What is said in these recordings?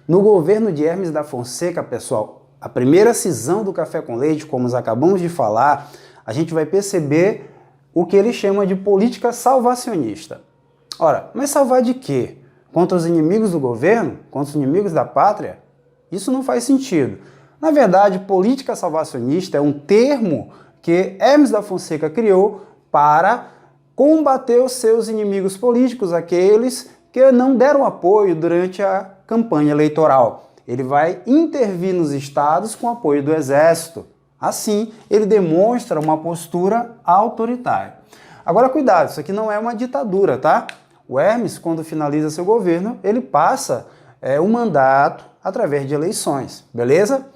No governo de Hermes da Fonseca, pessoal, a primeira cisão do café com leite, como nós acabamos de falar, a gente vai perceber o que ele chama de política salvacionista. Ora, mas salvar de quê? Contra os inimigos do governo? Contra os inimigos da pátria? Isso não faz sentido. Na verdade, política salvacionista é um termo que Hermes da Fonseca criou para combater os seus inimigos políticos, aqueles que não deram apoio durante a campanha eleitoral. Ele vai intervir nos estados com apoio do exército. Assim, ele demonstra uma postura autoritária. Agora, cuidado, isso aqui não é uma ditadura, tá? O Hermes, quando finaliza seu governo, ele passa o mandato através de eleições, beleza?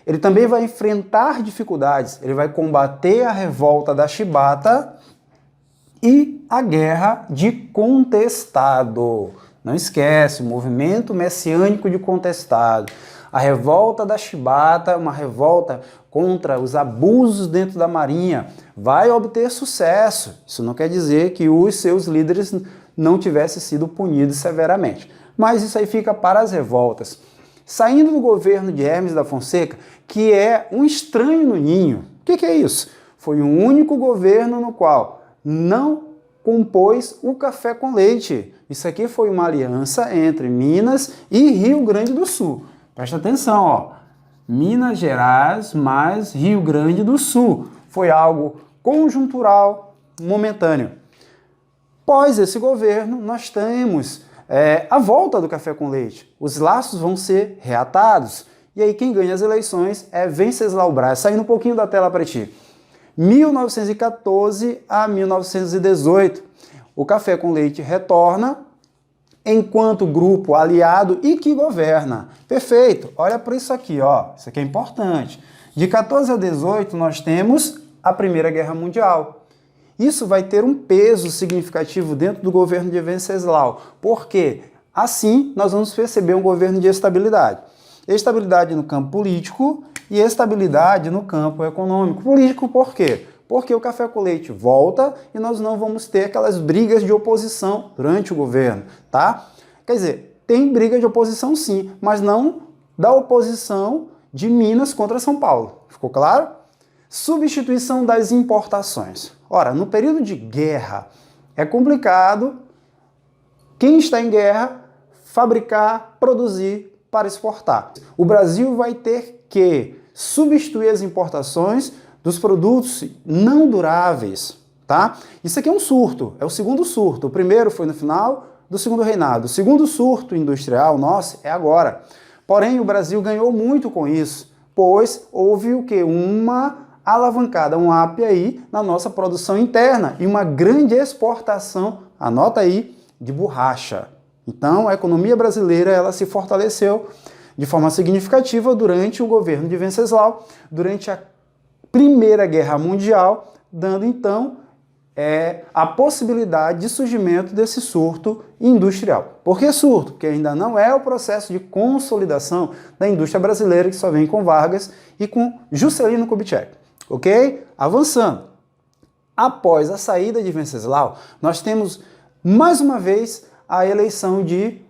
Ele também vai enfrentar dificuldades, ele vai combater a revolta da Chibata e a guerra de Contestado. Não esquece, o movimento messiânico de Contestado. A revolta da Chibata, uma revolta contra os abusos dentro da Marinha, vai obter sucesso. Isso não quer dizer que os seus líderes não tivessem sido punidos severamente. Mas isso aí fica para as revoltas. Saindo do governo de Hermes da Fonseca, que é um estranho no ninho. O que é isso? Foi o único governo no qual não compôs o café com leite. Isso aqui foi uma aliança entre Minas e Rio Grande do Sul. Presta atenção, ó. Minas Gerais mais Rio Grande do Sul. Foi algo conjuntural, momentâneo. Após esse governo, nós temos a volta do café com leite. Os laços vão ser reatados. E aí quem ganha as eleições é Venceslau Braz. Saindo um pouquinho da tela para ti. 1914 a 1918. O café com leite retorna enquanto grupo aliado e que governa. Perfeito. Olha para isso aqui, ó. Isso aqui é importante. De 14 a 18 nós temos a Primeira Guerra Mundial. Isso vai ter um peso significativo dentro do governo de Venceslau. Por quê? Assim, nós vamos perceber um governo de estabilidade. Estabilidade no campo político e estabilidade no campo econômico. Político por quê? Porque o café com leite volta e nós não vamos ter aquelas brigas de oposição durante o governo, tá? Quer dizer, tem briga de oposição sim, mas não da oposição de Minas contra São Paulo. Ficou claro? Substituição das importações. Ora, no período de guerra, é complicado quem está em guerra fabricar, produzir para exportar. O Brasil vai ter que substituir as importações dos produtos não duráveis, tá? Isso aqui é um surto, é o segundo surto. O primeiro foi no final do segundo reinado. O segundo surto industrial nosso é agora. Porém, o Brasil ganhou muito com isso, pois houve o quê? Uma alavancada, um up aí na nossa produção interna e uma grande exportação, anota aí, de borracha. Então, a economia brasileira ela se fortaleceu de forma significativa durante o governo de Venceslau, durante a Primeira Guerra Mundial, dando então a possibilidade de surgimento desse surto industrial. Por que surto? Porque ainda não é o processo de consolidação da indústria brasileira que só vem com Vargas e com Juscelino Kubitschek. Ok? Avançando. Após a saída de Venceslau, nós temos mais uma vez a eleição de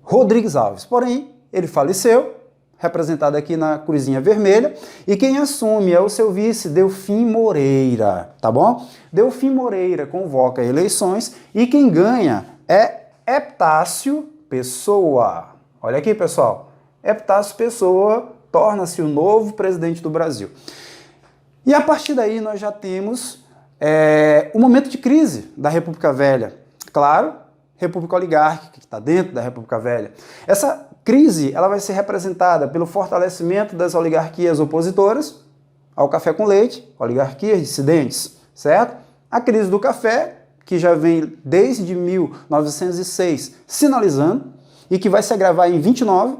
Rodrigues Alves. Porém, ele faleceu, representado aqui na cruzinha vermelha, e quem assume é o seu vice, Delfim Moreira, tá bom? Delfim Moreira convoca eleições e quem ganha é Epitácio Pessoa. Olha aqui, pessoal. Epitácio Pessoa torna-se o novo presidente do Brasil. E a partir daí nós já temos o momento de crise da República Velha. Claro, República Oligárquica, que está dentro da República Velha. Essa crise ela vai ser representada pelo fortalecimento das oligarquias opositoras ao café com leite, oligarquias dissidentes, certo? A crise do café, que já vem desde 1906 sinalizando e que vai se agravar em 29,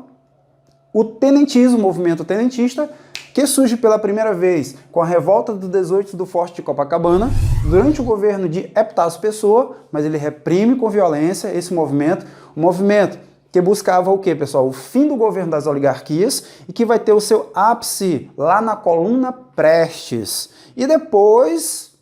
o tenentismo, o movimento tenentista, que surge pela primeira vez com a revolta do 18 do Forte de Copacabana, durante o governo de Epitácio Pessoa, mas ele reprime com violência esse movimento, um movimento que buscava o quê, pessoal? O fim do governo das oligarquias e que vai ter o seu ápice lá na Coluna Prestes. E depois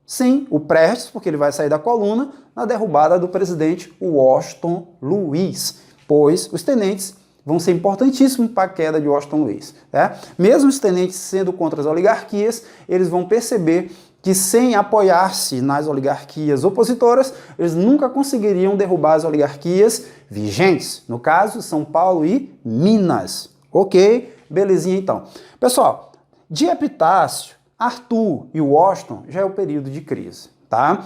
Sim, o Prestes, porque ele vai sair da coluna na derrubada do presidente Washington Luiz, pois os tenentes vão ser importantíssimos para a queda de Washington Luiz. Né? Mesmo os tenentes sendo contra as oligarquias, eles vão perceber que sem apoiar-se nas oligarquias opositoras, eles nunca conseguiriam derrubar as oligarquias vigentes, no caso, São Paulo e Minas. Ok? Belezinha então. Pessoal, de Epitácio, Arthur e Washington já é o período de crise, tá?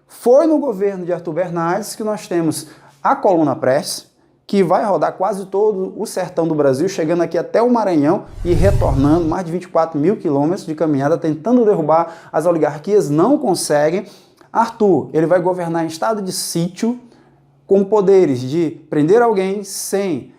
Foi no governo de Arthur Bernardes que nós temos a coluna Prestes, que vai rodar quase todo o sertão do Brasil, chegando aqui até o Maranhão e retornando mais de 24 mil quilômetros de caminhada, tentando derrubar as oligarquias, não conseguem. Arthur, ele vai governar em estado de sítio, com poderes de prender alguém sem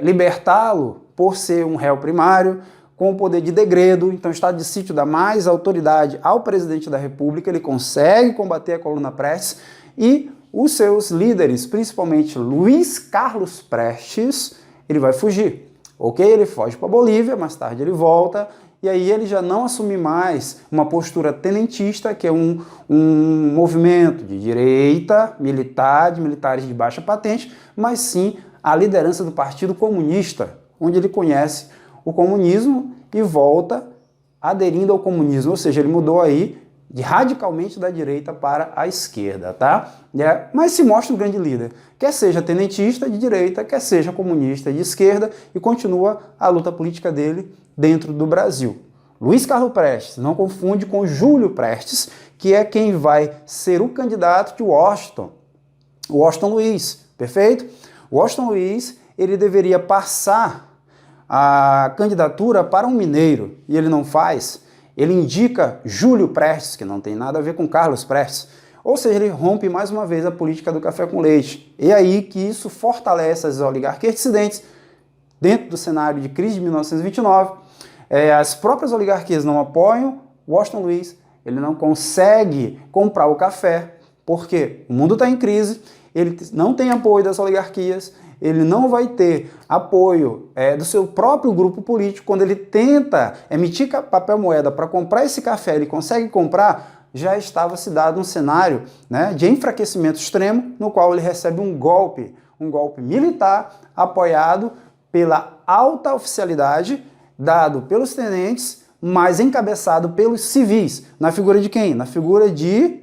libertá-lo por ser um réu primário, com o poder de degredo. Então o estado de sítio dá mais autoridade ao presidente da República, ele consegue combater a coluna Prestes e os seus líderes, principalmente Luiz Carlos Prestes, ele vai fugir, ok? Ele foge para a Bolívia, mais tarde ele volta, e aí ele já não assume mais uma postura tenentista, que é um movimento de direita, militar, de militares de baixa patente, mas sim a liderança do Partido Comunista, onde ele conhece o comunismo e volta aderindo ao comunismo, ou seja, ele mudou aí radicalmente da direita para a esquerda, tá? Mas se mostra um grande líder, quer seja tenentista de direita, quer seja comunista de esquerda, e continua a luta política dele dentro do Brasil. Luiz Carlos Prestes, não confunde com Júlio Prestes, que é quem vai ser o candidato de Washington Luiz, perfeito? Washington Luiz, ele deveria passar a candidatura para um mineiro, e ele não faz. Ele indica Júlio Prestes, que não tem nada a ver com Carlos Prestes. Ou seja, ele rompe mais uma vez a política do café com leite. E é aí que isso fortalece as oligarquias dissidentes dentro do cenário de crise de 1929. As próprias oligarquias não apoiam Washington Luiz, ele não consegue comprar o café, porque o mundo está em crise, ele não tem apoio das oligarquias, ele não vai ter apoio do seu próprio grupo político. Quando ele tenta emitir papel moeda para comprar esse café, ele consegue comprar, já estava se dado um cenário, né, de enfraquecimento extremo, no qual ele recebe um golpe militar apoiado pela alta oficialidade, dado pelos tenentes, mas encabeçado pelos civis. Na figura de quem? Na figura de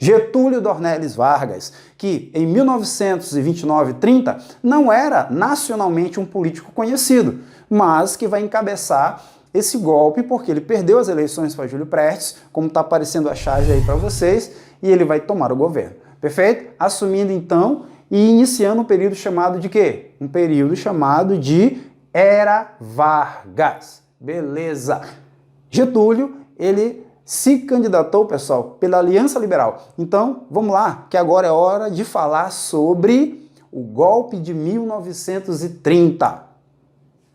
Getúlio Dornelles Vargas, que em 1929-30 não era nacionalmente um político conhecido, mas que vai encabeçar esse golpe porque ele perdeu as eleições para Júlio Prestes, como está aparecendo a charge aí para vocês, e ele vai tomar o governo. Perfeito? Assumindo então e iniciando um período chamado de quê? Um período chamado de Era Vargas. Beleza. Getúlio, ele se candidatou, pessoal, pela Aliança Liberal. Então, vamos lá, que agora é hora de falar sobre o golpe de 1930.